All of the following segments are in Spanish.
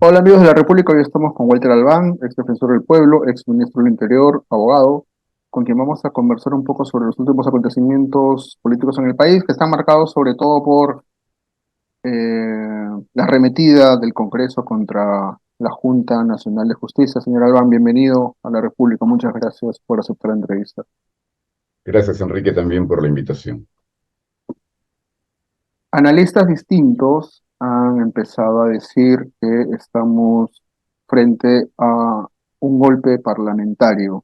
Hola amigos de la República, hoy estamos con Walter Albán, ex defensor del pueblo, ex ministro del Interior, abogado, con quien vamos a conversar un poco sobre los últimos acontecimientos políticos en el país, que están marcados sobre todo por la arremetida del Congreso contra la Junta Nacional de Justicia. Señor Albán, bienvenido a la República, muchas gracias por aceptar la entrevista. Gracias, Enrique, también por la invitación. Analistas distintos han empezado a decir que estamos frente a un golpe parlamentario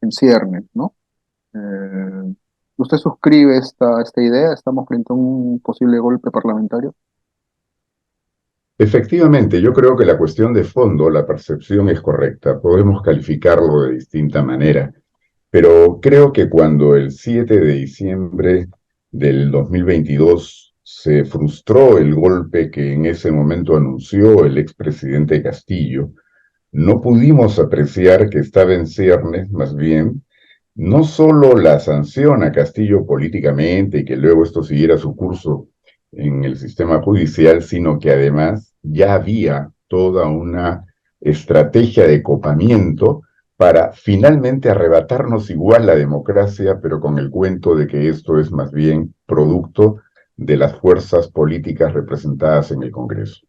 en ciernes, ¿no? ¿Usted suscribe esta idea? ¿Estamos frente a un posible golpe parlamentario? Efectivamente, yo creo que la cuestión de fondo, la percepción es correcta. Podemos calificarlo de distinta manera, pero creo que cuando el 7 de diciembre del 2022 se frustró el golpe que en ese momento anunció el expresidente Castillo, no pudimos apreciar que estaba en ciernes, más bien, no solo la sanción a Castillo políticamente y que luego esto siguiera su curso en el sistema judicial, sino que además ya había toda una estrategia de copamiento para finalmente arrebatarnos igual la democracia, pero con el cuento de que esto es más bien producto de las fuerzas políticas representadas en el Congreso.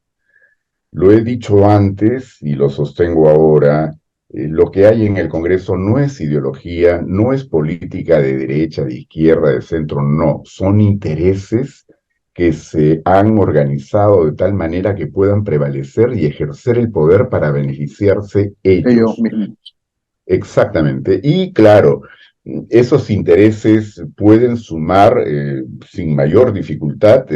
Lo he dicho antes y lo sostengo ahora, lo que hay en el Congreso no es ideología, no es política de derecha, de izquierda, de centro, no, son intereses que se han organizado de tal manera que puedan prevalecer y ejercer el poder para beneficiarse Ellos ellos. mismos. Exactamente. Y claro, esos intereses pueden sumar sin mayor dificultad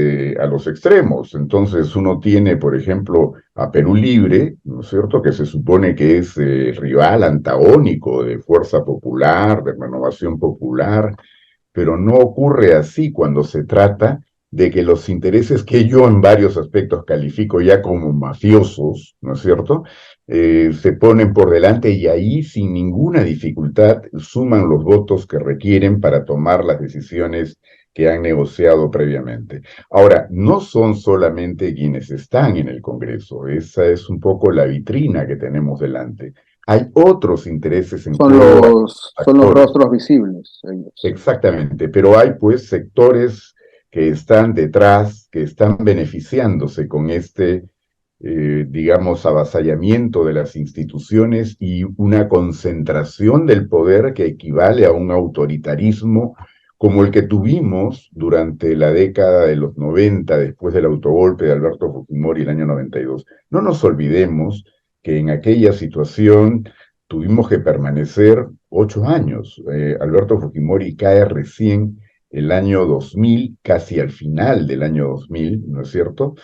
a los extremos. Entonces uno tiene, por ejemplo, a Perú Libre, ¿no es cierto?, que se supone que es rival antagónico de Fuerza Popular, de Renovación Popular, pero no ocurre así cuando se trata de que los intereses que yo en varios aspectos califico ya como mafiosos, ¿no es cierto?, se ponen por delante y ahí sin ninguna dificultad suman los votos que requieren para tomar las decisiones que han negociado previamente. Ahora, no son solamente quienes están en el Congreso, esa es un poco la vitrina que tenemos delante. Hay otros intereses en juego, hay Son los actores. rostros visibles, ellos. Exactamente, pero hay pues sectores que están detrás, que están beneficiándose con este, digamos, avasallamiento de las instituciones y una concentración del poder que equivale a un autoritarismo como el que tuvimos durante la década de los 90, después del autogolpe de Alberto Fujimori el año 92. No nos olvidemos que en aquella situación tuvimos que permanecer 8 años. Alberto Fujimori cae recién el año 2000, casi al final del año 2000, ¿no es cierto?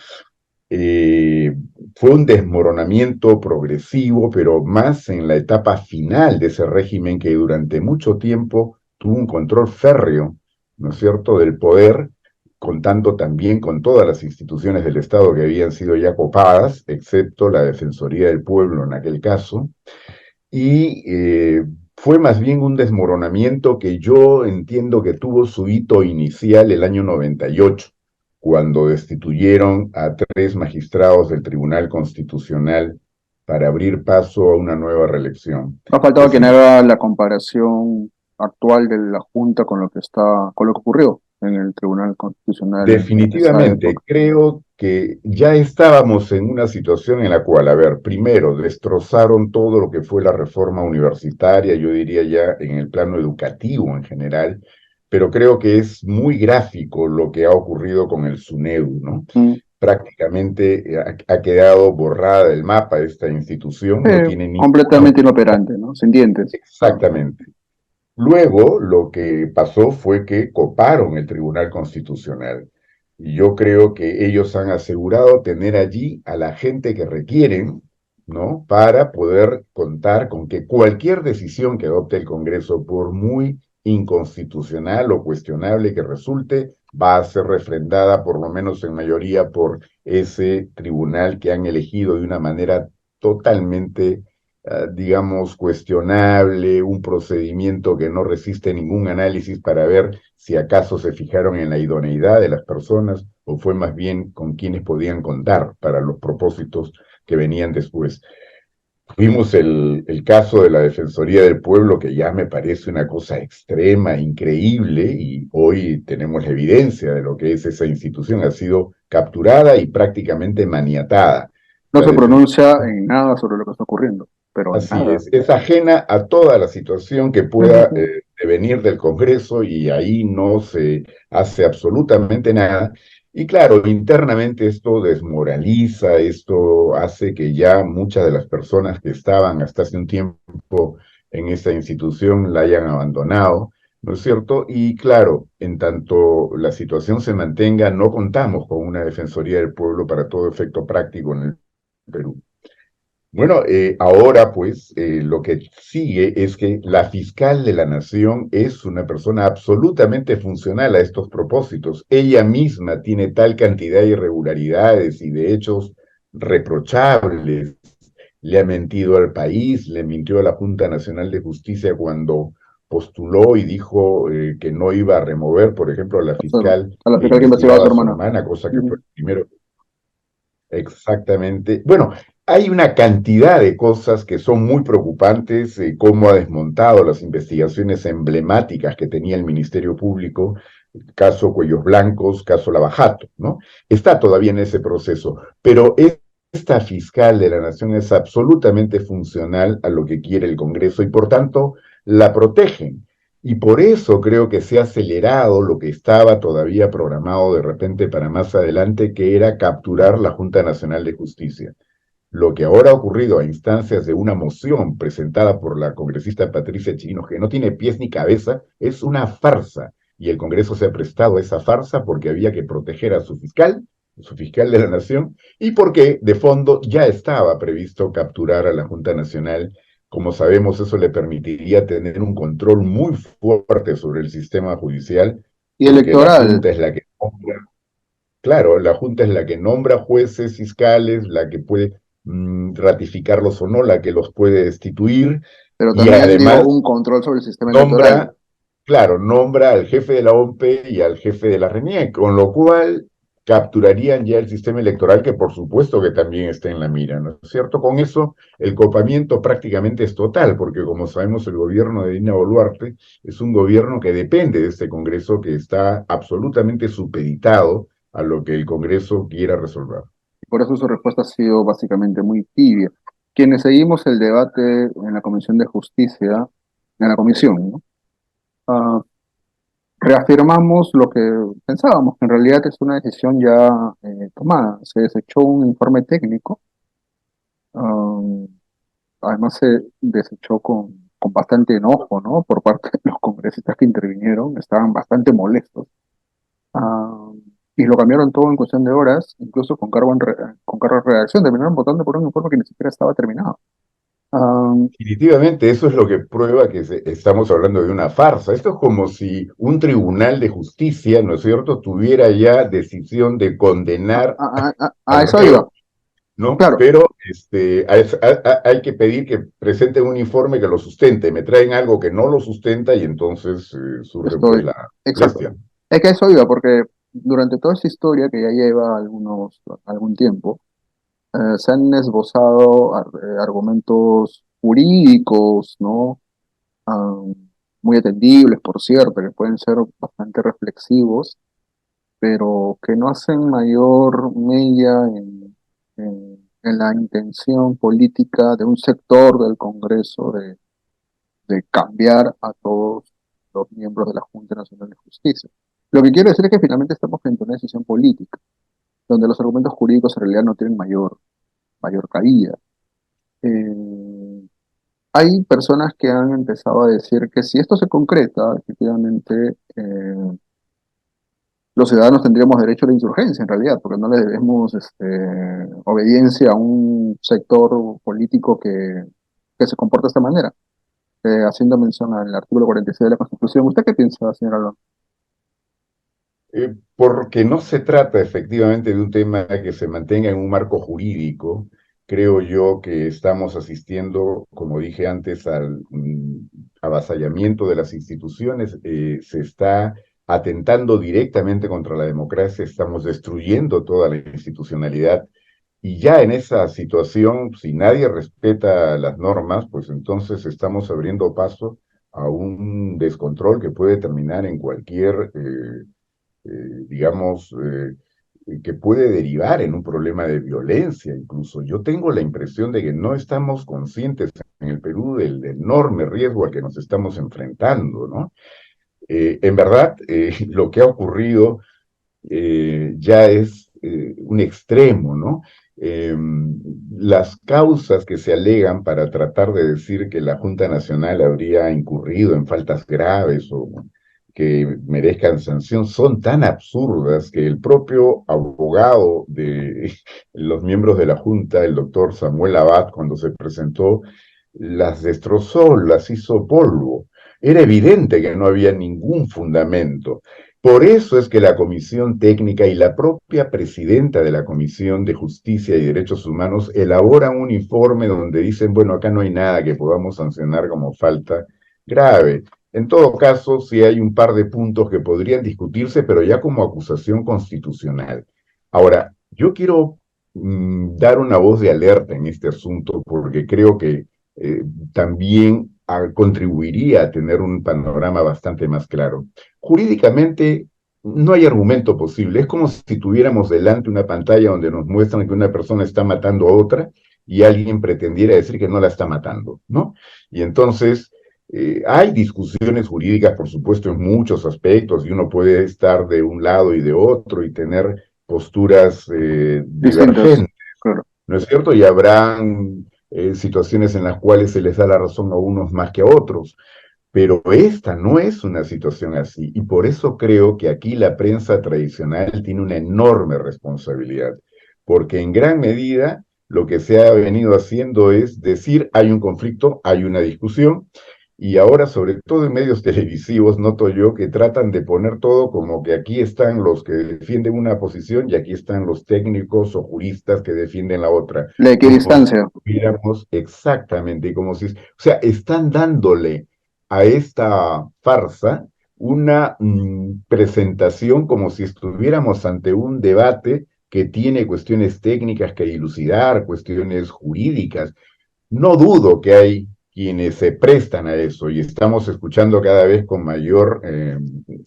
Eh, Fue un desmoronamiento progresivo, pero más en la etapa final de ese régimen que durante mucho tiempo tuvo un control férreo, ¿no es cierto?, del poder, contando también con todas las instituciones del Estado que habían sido ya copadas, excepto la Defensoría del Pueblo en aquel caso, y fue más bien un desmoronamiento que yo entiendo que tuvo su hito inicial el año 98, cuando destituyeron a 3 magistrados del Tribunal Constitucional para abrir paso a una nueva reelección. No ha faltado quien Decir, haga la comparación actual de la Junta con lo que con lo que ocurrió en el Tribunal Constitucional en esa definitivamente, época. creo que ya estábamos en una situación en la cual, a ver, primero, destrozaron todo lo que fue la reforma universitaria, yo diría ya en el plano educativo en general, pero creo que es muy gráfico lo que ha ocurrido con el SUNEDU, ¿no? Mm. Prácticamente ha quedado borrada del mapa esta institución, no tiene ninguna Completamente utilidad. inoperante, ¿no? Sin dientes. Exactamente. Luego, lo que pasó fue que coparon el Tribunal Constitucional. Y yo creo que ellos han asegurado tener allí a la gente que requieren, ¿no? Para poder contar con que cualquier decisión que adopte el Congreso, por muy inconstitucional o cuestionable que resulte, va a ser refrendada, por lo menos en mayoría, por ese tribunal que han elegido de una manera totalmente digamos, cuestionable, un procedimiento que no resiste ningún análisis para ver si acaso se fijaron en la idoneidad de las personas o fue más bien con quienes podían contar para los propósitos que venían después. Vimos el caso de la Defensoría del Pueblo, que ya me parece una cosa extrema, increíble, y hoy tenemos la evidencia de lo que es esa institución. Ha sido capturada y prácticamente maniatada. No La se Defensoría. pronuncia en nada sobre lo que está ocurriendo, pero en Así nada. es ajena a toda la situación que Ujú, pueda ujú. devenir del Congreso y ahí no se hace absolutamente nada. Y claro, internamente esto desmoraliza, esto hace que ya muchas de las personas que estaban hasta hace un tiempo en esta institución la hayan abandonado, ¿no es cierto? Y claro, en tanto la situación se mantenga, no contamos con una Defensoría del Pueblo para todo efecto práctico en el Perú. Bueno, ahora pues lo que sigue es que la fiscal de la nación es una persona absolutamente funcional a estos propósitos. Ella misma tiene tal cantidad de irregularidades y de hechos reprochables. Le ha mentido al país, le mintió a la Junta Nacional de Justicia cuando postuló y dijo que no iba a remover, por ejemplo, a la O sea, fiscal a la que fiscal que investigaba a investigaba tu a su hermana. hermana, cosa que fue Ujú. el primero. Exactamente. Bueno, hay una cantidad de cosas que son muy preocupantes, cómo ha desmontado las investigaciones emblemáticas que tenía el Ministerio Público, caso Cuellos Blancos, caso Lavajato, ¿no? Está todavía en ese proceso, pero esta fiscal de la Nación es absolutamente funcional a lo que quiere el Congreso y por tanto la protegen. Y por eso creo que se ha acelerado lo que estaba todavía programado de repente para más adelante, que era capturar la Junta Nacional de Justicia. Lo que ahora ha ocurrido a instancias de una moción presentada por la congresista Patricia Chirinos, que no tiene pies ni cabeza, es una farsa. Y el Congreso se ha prestado a esa farsa porque había que proteger a su fiscal de la Nación, y porque de fondo ya estaba previsto capturar a la Junta Nacional. Como sabemos, eso le permitiría tener un control muy fuerte sobre el sistema judicial, Y porque la electoral, Junta es la que nombra. Claro, la Junta es la que nombra jueces, fiscales, la que puede ratificarlos o no, la que los puede destituir pero y también, digo, además un control sobre el sistema electoral. nombra, claro, nombra al jefe de la OMP y al jefe de la RENIEC, con lo cual capturarían ya el sistema electoral, que por supuesto que también está en la mira, ¿no es cierto? Con eso el copamiento prácticamente es total, porque como sabemos el gobierno de Dina Boluarte es un gobierno que depende de este Congreso, que está absolutamente supeditado a lo que el Congreso quiera resolver. Por eso su respuesta ha sido básicamente muy tibia. Quienes seguimos el debate en la Comisión de Justicia, en la comisión, ¿no? Ah, reafirmamos lo que pensábamos, que en realidad es una decisión ya tomada. Se desechó un informe técnico, ah, además se desechó con bastante enojo, ¿no? Por parte de los congresistas que intervinieron, estaban bastante molestos. Ah, y lo cambiaron todo en cuestión de horas, incluso con cargo de redacción. Terminaron votando por un informe que ni siquiera estaba terminado. Ah, Definitivamente, eso es lo que prueba que estamos hablando de una farsa. Esto es como si un tribunal de justicia, ¿no es cierto?, tuviera ya decisión de condenar a al eso iba. reo, ¿no? Claro, Pero hay que pedir que presenten un informe que lo sustente. Me traen algo que no lo sustenta y entonces surge pues estoy. la Exacto. molestia. Es que a eso iba, porque durante toda esta historia que ya lleva algún tiempo, se han esbozado argumentos jurídicos, ¿no? Ah, muy atendibles, por cierto, que pueden ser bastante reflexivos, pero que no hacen mayor mella en la intención política de un sector del Congreso de cambiar a todos los miembros de la Junta Nacional de Justicia. Lo que quiero decir es que finalmente estamos frente a una decisión política, donde los argumentos jurídicos en realidad no tienen mayor cabida. Eh, hay personas que han empezado a decir que si esto se concreta, efectivamente, los ciudadanos tendríamos derecho a la insurgencia en realidad, porque no le debemos obediencia a un sector político que se comporta de esta manera, haciendo mención al artículo 46 de la Constitución. ¿Usted qué piensa, señor Alonso? Porque no se trata efectivamente de un tema que se mantenga en un marco jurídico, creo yo que estamos asistiendo, como dije antes, al avasallamiento de las instituciones. Se está atentando directamente contra la democracia, estamos destruyendo toda la institucionalidad. Y ya en esa situación, si nadie respeta las normas, pues entonces estamos abriendo paso a un descontrol que puede terminar en cualquier, digamos, que puede derivar en un problema de violencia incluso. Yo tengo la impresión de que no estamos conscientes en el Perú del enorme riesgo al que nos estamos enfrentando, ¿no? En verdad, lo que ha ocurrido ya es un extremo, ¿no? Eh, las causas que se alegan para tratar de decir que la Junta Nacional habría incurrido en faltas graves o que merezcan sanción son tan absurdas que el propio abogado de los miembros de la Junta, el doctor Samuel Abad, cuando se presentó, las destrozó, las hizo polvo. Era evidente que no había ningún fundamento. Por eso es que la Comisión Técnica y la propia presidenta de la Comisión de Justicia y Derechos Humanos elaboran un informe donde dicen, bueno, acá no hay nada que podamos sancionar como falta grave. En todo caso, sí hay un par de puntos que podrían discutirse, pero ya como acusación constitucional. Ahora, yo quiero dar una voz de alerta en este asunto porque creo que eh, también contribuiría a tener un panorama bastante más claro. Jurídicamente no hay argumento posible. Es como si tuviéramos delante una pantalla donde nos muestran que una persona está matando a otra y alguien pretendiera decir que no la está matando, ¿no? Y entonces hay discusiones jurídicas, por supuesto, en muchos aspectos, y uno puede estar de un lado y de otro y tener posturas Distintos, divergentes, claro. ¿no es cierto? Y habrán situaciones en las cuales se les da la razón a unos más que a otros. Pero esta no es una situación así, y por eso creo que aquí la prensa tradicional tiene una enorme responsabilidad, porque en gran medida lo que se ha venido haciendo es decir, hay un conflicto, hay una discusión, y ahora, sobre todo en medios televisivos, noto yo que tratan de poner todo como que aquí están los que defienden una posición y aquí están los técnicos o juristas que defienden la otra, La como si equidistancia. estuviéramos exactamente, como si, o sea, están dándole a esta farsa una presentación como si estuviéramos ante un debate que tiene cuestiones técnicas que dilucidar, cuestiones jurídicas. No dudo que hay quienes se prestan a eso y estamos escuchando cada vez con mayor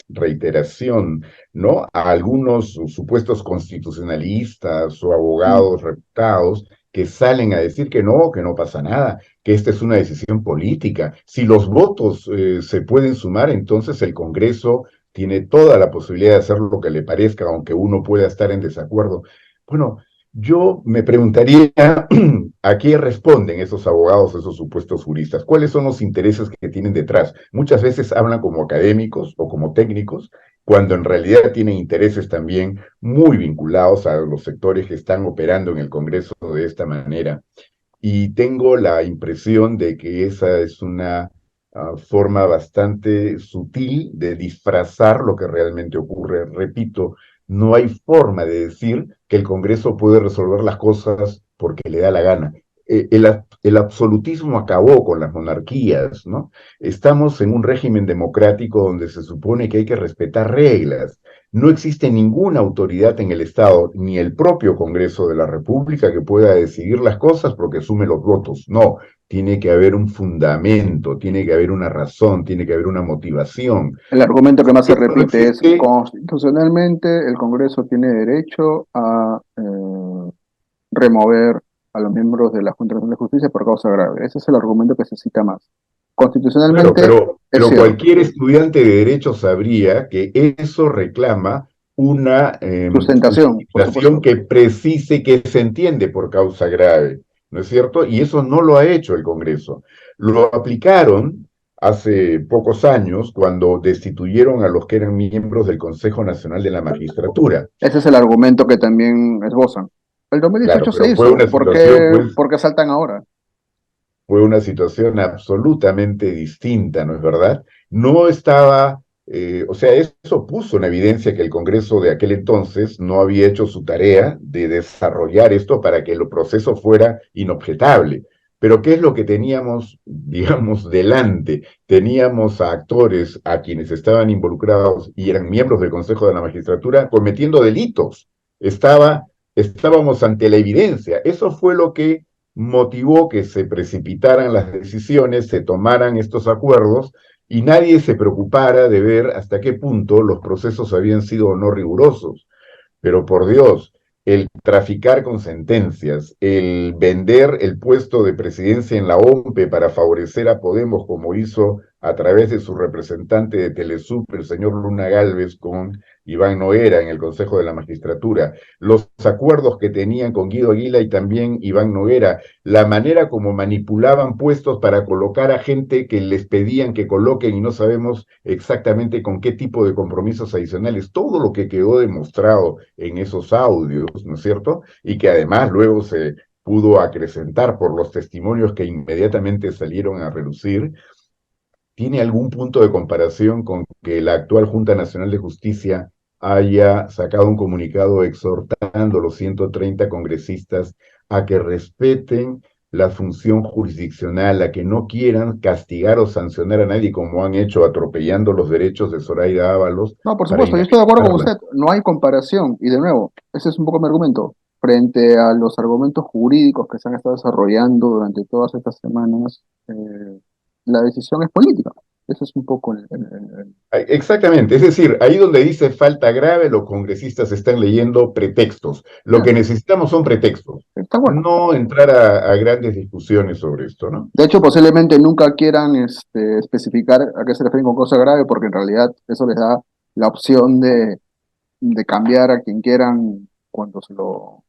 reiteración, ¿no? A algunos supuestos constitucionalistas o Mm. abogados reputados que salen a decir que no pasa nada, que esta es una decisión política. Si los votos se pueden sumar, entonces el Congreso tiene toda la posibilidad de hacer lo que le parezca, aunque uno pueda estar en desacuerdo. Bueno, yo me preguntaría a qué responden esos abogados, esos supuestos juristas, cuáles son los intereses que tienen detrás. Muchas veces hablan como académicos o como técnicos, cuando en realidad tienen intereses también muy vinculados a los sectores que están operando en el Congreso de esta manera. Y tengo la impresión de que esa es una forma bastante sutil de disfrazar lo que realmente ocurre. Repito, no hay forma de decir que el Congreso puede resolver las cosas porque le da la gana. El absolutismo acabó con las monarquías, ¿no? Estamos en un régimen democrático donde se supone que hay que respetar reglas. No existe ninguna autoridad en el Estado, ni el propio Congreso de la República, que pueda decidir las cosas porque sume los votos. No, tiene que haber un fundamento, tiene que haber una razón, tiene que haber una motivación. El argumento que más se Eso no repite es existe, constitucionalmente el Congreso tiene derecho a remover a los miembros de la Junta Nacional de Justicia por causa grave. Ese es el argumento que se cita más. claro, Constitucionalmente es pero cierto. cualquier estudiante de derecho sabría que eso reclama una Sustentación, por legislación supuesto. que precise que se entiende por causa grave, ¿no es cierto? Y eso no lo ha hecho el Congreso. Lo aplicaron hace pocos años cuando destituyeron a los que eran miembros del Consejo Nacional de la Magistratura. Ese es el argumento que también esbozan. El Claro, 2018 se pero fue hizo. una situación, pues, ¿Por qué saltan ahora? fue una situación absolutamente distinta, ¿no es verdad? No estaba O sea, eso puso en evidencia que el Congreso de aquel entonces no había hecho su tarea de desarrollar esto para que el proceso fuera inobjetable. Pero ¿qué es lo que teníamos, digamos, delante? Teníamos a actores a quienes estaban involucrados y eran miembros del Consejo de la Magistratura cometiendo delitos. Estábamos ante la evidencia. Eso fue lo que motivó que se precipitaran las decisiones, se tomaran estos acuerdos y nadie se preocupara de ver hasta qué punto los procesos habían sido o no rigurosos. Pero por Dios, el traficar con sentencias, el vender el puesto de presidencia en la OMPE para favorecer a Podemos, como hizo a través de su representante de Telesup, el señor Luna Galvez, con Iván Noguera en el Consejo de la Magistratura, los acuerdos que tenían con Guido Aguila y también Iván Noguera, la manera como manipulaban puestos para colocar a gente que les pedían que coloquen y no sabemos exactamente con qué tipo de compromisos adicionales, todo lo que quedó demostrado en esos audios, ¿no es cierto? Y que además luego se pudo acrecentar por los testimonios que inmediatamente salieron a relucir, ¿tiene algún punto de comparación con que la actual Junta Nacional de Justicia haya sacado un comunicado exhortando a los 130 congresistas a que respeten la función jurisdiccional, a que no quieran castigar o sancionar a nadie como han hecho atropellando los derechos de Zoraida Ábalos No, por para supuesto, yo estoy de acuerdo con inhabilitarla? usted, no hay comparación. Y de nuevo, ese es un poco mi argumento. Frente a los argumentos jurídicos que se han estado desarrollando durante todas estas semanas, la decisión es política. Ese es un poco Exactamente, es decir, ahí donde dice falta grave, los congresistas están leyendo pretextos. Lo ya, que necesitamos son pretextos, está bueno. no entrar a grandes discusiones sobre esto, ¿no? De hecho, posiblemente nunca quieran especificar a qué se refieren con cosa grave, porque en realidad eso les da la opción de cambiar a quien quieran cuando se lo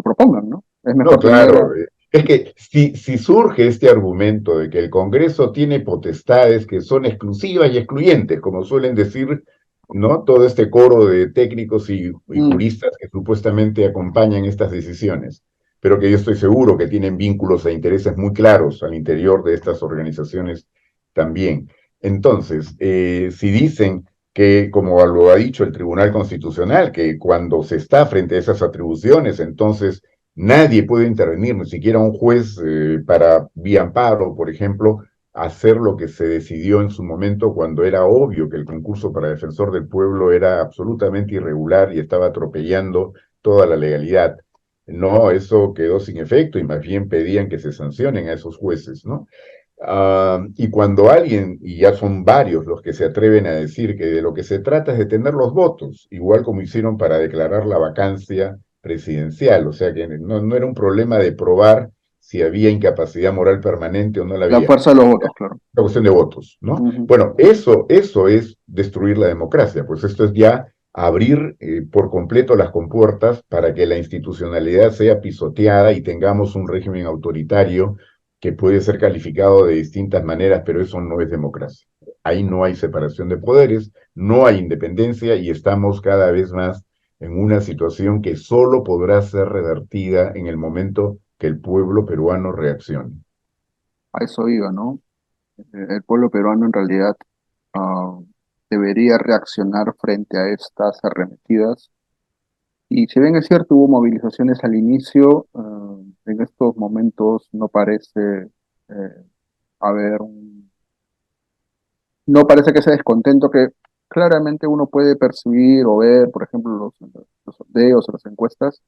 propongan, ¿no? Es No, mejor tener. claro, es que si surge este argumento de que el Congreso tiene potestades que son exclusivas y excluyentes, como suelen decir, ¿no? Todo este coro de técnicos y Mm, juristas que supuestamente acompañan estas decisiones, pero que yo estoy seguro que tienen vínculos e intereses muy claros al interior de estas organizaciones también. Entonces, si dicen que, como lo ha dicho el Tribunal Constitucional, que cuando se está frente a esas atribuciones, entonces nadie puede intervenir, ni siquiera un juez para vía amparo, por ejemplo, hacer lo que se decidió en su momento cuando era obvio que el concurso para defensor del pueblo era absolutamente irregular y estaba atropellando toda la legalidad. No, eso quedó sin efecto y más bien pedían que se sancionen a esos jueces, ¿no? Y cuando alguien, y ya son varios los que se atreven a decir que de lo que se trata es de tener los votos, igual como hicieron para declarar la vacancia presidencial, o sea que no era un problema de probar si había incapacidad moral permanente o no la la había, fuerza de los era votos, claro. una cuestión de votos, ¿no? Ujú. Bueno, eso es destruir la democracia, pues esto es ya abrir por completo las compuertas para que la institucionalidad sea pisoteada y tengamos un régimen autoritario que puede ser calificado de distintas maneras, pero eso no es democracia. Ahí no hay separación de poderes, no hay independencia y estamos cada vez más en una situación que solo podrá ser revertida en el momento que el pueblo peruano reaccione. A eso iba, ¿no? El pueblo peruano en realidad ah, debería reaccionar frente a estas arremetidas. Y si bien es cierto, hubo movilizaciones al inicio, en estos momentos no parece haber no parece que ese descontento que claramente uno puede percibir o ver, por ejemplo, los sondeos o las encuestas,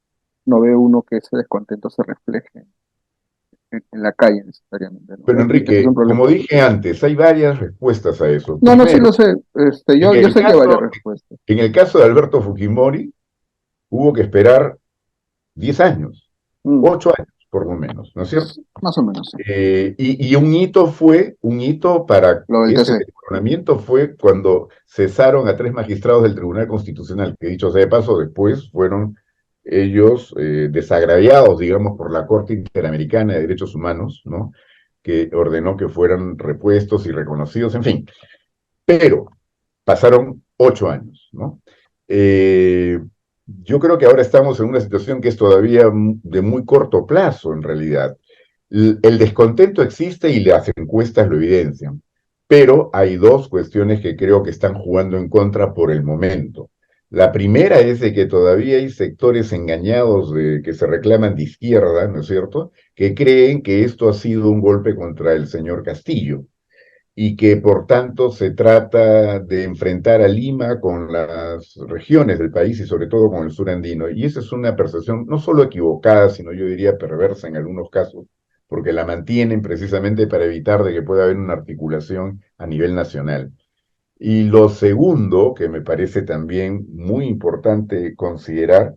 no ve uno que ese descontento se refleje en la calle necesariamente, ¿no? Pero Ese es un Enrique, problema. como dije antes, hay varias respuestas a eso. No, no, sí Primero, lo sé. en Yo el sé que hay varias caso, respuestas. en el caso de Alberto Fujimori, hubo que esperar 10 años, Mm, 8 años por lo menos, ¿no es cierto? más o menos, sí. Y un hito para Lo del ese TC. desmoronamiento fue cuando cesaron a 3 magistrados del Tribunal Constitucional, que dicho sea de paso, después fueron ellos desagraviados, digamos, por la Corte Interamericana de Derechos Humanos, ¿no? Que ordenó que fueran repuestos y reconocidos, en fin. Pero pasaron 8 años, ¿no? Eh, yo creo que ahora estamos en una situación que es todavía de muy corto plazo, en realidad. El descontento existe y las encuestas lo evidencian, pero hay dos cuestiones que creo que están jugando en contra por el momento. La primera es de que todavía hay sectores engañados que se reclaman de izquierda, ¿no es cierto?, que creen que esto ha sido un golpe contra el señor Castillo y que por tanto se trata de enfrentar a Lima con las regiones del país y sobre todo con el sur andino. Y esa es una percepción no solo equivocada, sino yo diría perversa en algunos casos, porque la mantienen precisamente para evitar de que pueda haber una articulación a nivel nacional. Y lo segundo, que me parece también muy importante considerar,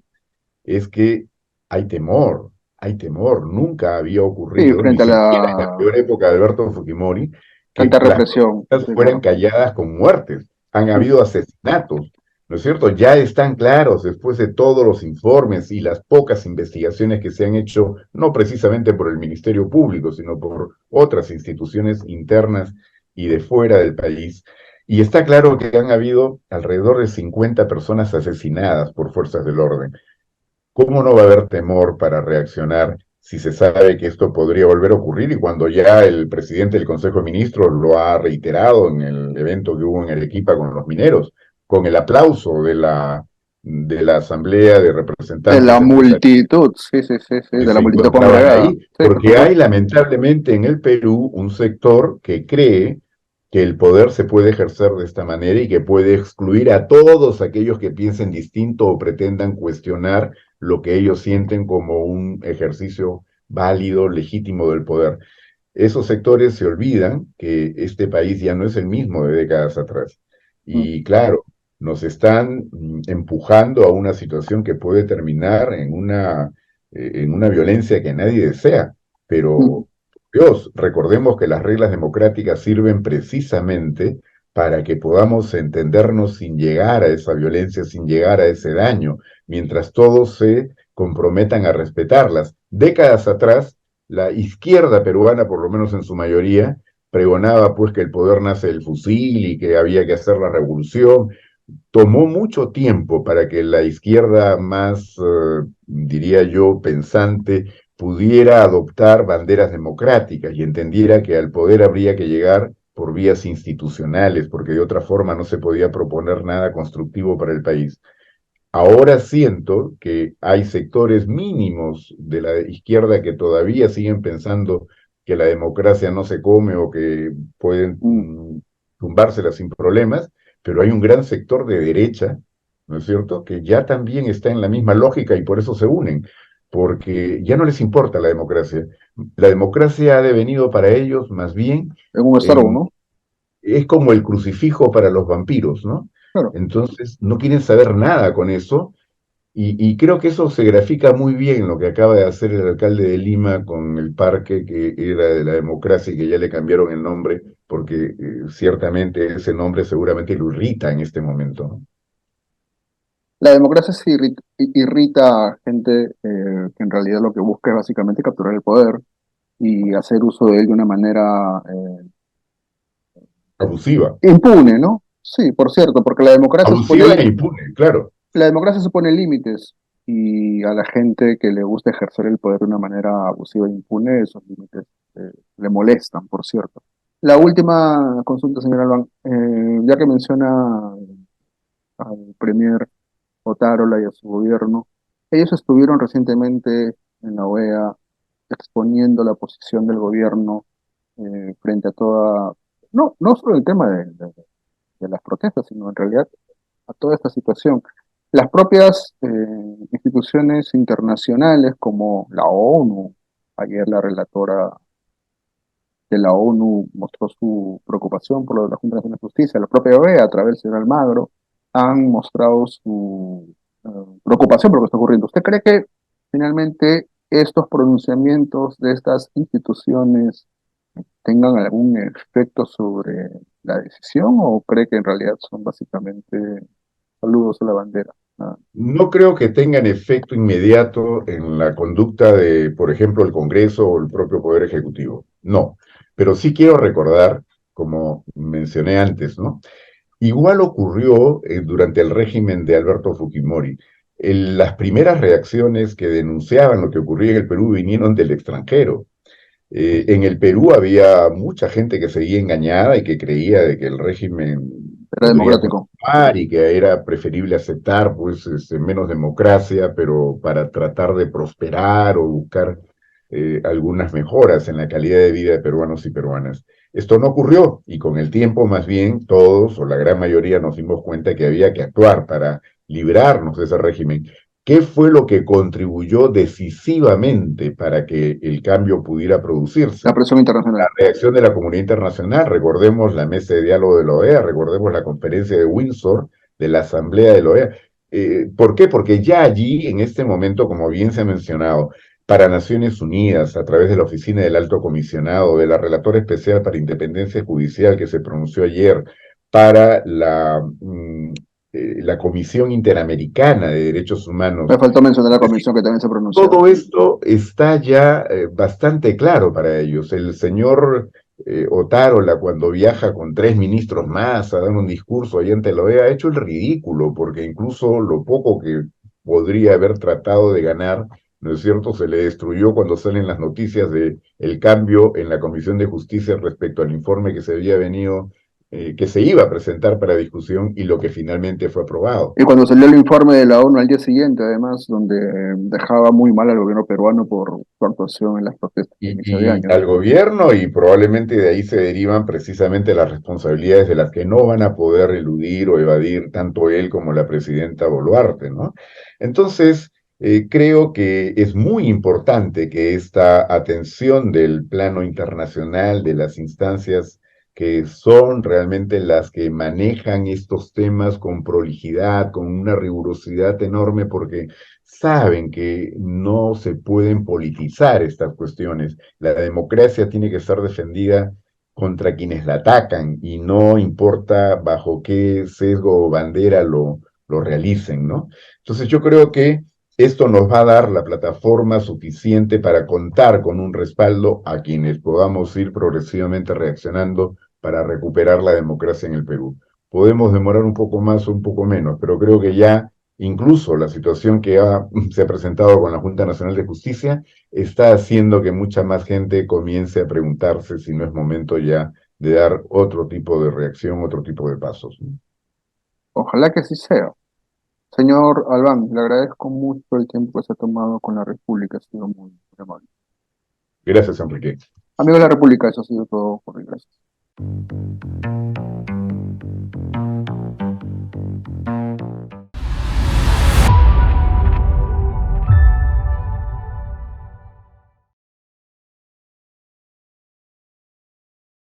es que hay temor, hay temor. Nunca había Sí, ocurrido, ni frente a siquiera en la la peor época de Alberto Fujimori, que alta las represión. protestas Sí, fueran claro. calladas con muertes. Han Mm, habido asesinatos, ¿no es cierto? Ya están claros después de todos los informes y las pocas investigaciones que se han hecho, no precisamente por el Ministerio Público, sino por otras instituciones internas y de fuera del país. Y está claro que han habido alrededor de 50 personas asesinadas por fuerzas del orden. ¿Cómo no va a haber temor para reaccionar si se sabe que esto podría volver a ocurrir y cuando ya el presidente del Consejo de Ministros lo ha reiterado en el evento que hubo en Arequipa con los mineros, con el aplauso de la Asamblea de de la Representantes Empresariales multitud, sí, sí, sí, sí, que de la se multitud encontraban congregada. ahí? Sí, por Porque hay supuesto. lamentablemente en el Perú un sector que cree que el poder se puede ejercer de esta manera y que puede excluir a todos aquellos que piensen distinto o pretendan cuestionar lo que ellos sienten como un ejercicio válido, legítimo del poder. Esos sectores se olvidan que este país ya no es el mismo de décadas atrás. Mm, Y claro, nos están empujando a una situación que puede terminar en una violencia que nadie desea. mm, Pero, Dios, recordemos que las reglas democráticas sirven precisamente para que podamos entendernos sin llegar a esa violencia, sin llegar a ese daño, mientras todos se comprometan a respetarlas. Décadas atrás, la izquierda peruana, por lo menos en su mayoría, pregonaba pues que el poder nace del fusil y que había que hacer la revolución. Tomó mucho tiempo para que la izquierda más, diría yo, pensante, pudiera adoptar banderas democráticas y entendiera que al poder habría que llegar por vías institucionales, porque de otra forma no se podía proponer nada constructivo para el país. Ahora siento que hay sectores mínimos de la izquierda que todavía siguen pensando que la democracia no se come o que pueden mm. tumbársela sin problemas, pero hay un gran sector de derecha, ¿no es cierto?, que ya también está en la misma lógica y por eso se unen, porque ya no les importa la democracia. La democracia ha devenido para ellos más bien En un Starbucks, en ¿no? es como el crucifijo para los vampiros, ¿no? Claro. Entonces no quieren saber nada con eso y creo que eso se grafica muy bien lo que acaba de hacer el alcalde de Lima con el parque que era de la democracia y que ya le cambiaron el nombre porque ciertamente ese nombre seguramente lo irrita en este momento, ¿no? La democracia sí irrita a gente que en realidad lo que busca es básicamente capturar el poder y hacer uso de él de una manera Abusiva, impune, ¿no? Sí, por cierto, porque abusiva e impune, claro. la democracia se pone límites y a la gente que le gusta ejercer el poder de una manera abusiva e impune, esos límites le molestan, por cierto. La última consulta, señor Albán, ya que menciona al premier Otárola y a su gobierno, ellos estuvieron recientemente en la OEA exponiendo la posición del gobierno frente a toda, no solo el tema de las protestas, sino en realidad a toda esta situación. Las propias instituciones internacionales como la ONU, ayer la relatora de la ONU mostró su preocupación por lo de la Junta Nacional de Justicia, la propia OEA a través del señor Almagro han mostrado su preocupación por lo que está ocurriendo. ¿Usted cree que finalmente estos pronunciamientos de estas instituciones tengan algún efecto sobre la decisión o cree que en realidad son básicamente saludos a la bandera? Ah, No creo que tengan efecto inmediato en la conducta de, por ejemplo, el Congreso o el propio Poder Ejecutivo. No, pero sí quiero recordar, como mencioné antes, ¿no? Igual ocurrió durante el régimen de Alberto Fujimori. Las primeras reacciones que denunciaban lo que ocurría en el Perú vinieron del extranjero. En el Perú había mucha gente que seguía engañada y que creía de que el régimen Era podría democrático. continuar y que era preferible aceptar pues menos democracia, pero para tratar de prosperar o buscar algunas mejoras en la calidad de vida de peruanos y peruanas. Esto no ocurrió y con el tiempo más bien todos o la gran mayoría nos dimos cuenta que había que actuar para librarnos de ese régimen. ¿Qué fue lo que contribuyó decisivamente para que el cambio pudiera La producirse? presión La internacional. reacción de la comunidad internacional, recordemos la mesa de diálogo de la OEA, recordemos la conferencia de Windsor de la Asamblea de la OEA. ¿Por qué? Porque ya allí, en este momento, como bien se ha mencionado, para Naciones Unidas, a través de la Oficina del Alto Comisionado, de la Relatora Especial para Independencia Judicial que se pronunció ayer, para la Comisión Interamericana de Derechos Me Humanos, faltó mencionar la comisión que también se pronunció. todo esto está ya bastante claro para ellos. El señor Otárola, cuando viaja con 3 ministros más a dar un discurso ahí ante la OEA, ha hecho el ridículo, porque incluso lo poco que podría haber tratado de ganar, ¿no es cierto?, se le destruyó cuando salen las noticias de el cambio en la Comisión de Justicia respecto al informe que se había venido, que se iba a presentar para discusión y lo que finalmente fue aprobado. Y cuando salió el informe de la ONU al día siguiente, además, donde dejaba muy mal al gobierno peruano por su actuación en las protestas de inicio de Y año. al gobierno y probablemente de ahí se derivan precisamente las responsabilidades de las que no van a poder eludir o evadir tanto él como la presidenta Boluarte, ¿no? Entonces, creo que es muy importante que esta atención del plano internacional, de las instancias que son realmente las que manejan estos temas con prolijidad, con una rigurosidad enorme, porque saben que no se pueden politizar estas cuestiones. La democracia tiene que ser defendida contra quienes la atacan y no importa bajo qué sesgo o bandera lo realicen, ¿no? Entonces yo creo que esto nos va a dar la plataforma suficiente para contar con un respaldo a quienes podamos ir progresivamente reaccionando para recuperar la democracia en el Perú. Podemos demorar un poco más o un poco menos, pero creo que ya incluso la situación que se ha presentado con la Junta Nacional de Justicia está haciendo que mucha más gente comience a preguntarse si no es momento ya de dar otro tipo de reacción, otro tipo de pasos, ¿no? Ojalá que así sea. Señor Albán, le agradezco mucho el tiempo que se ha tomado con la República, ha sido muy amable. Gracias, Enrique. Amigos de la República, eso ha sido todo por hoy. Gracias.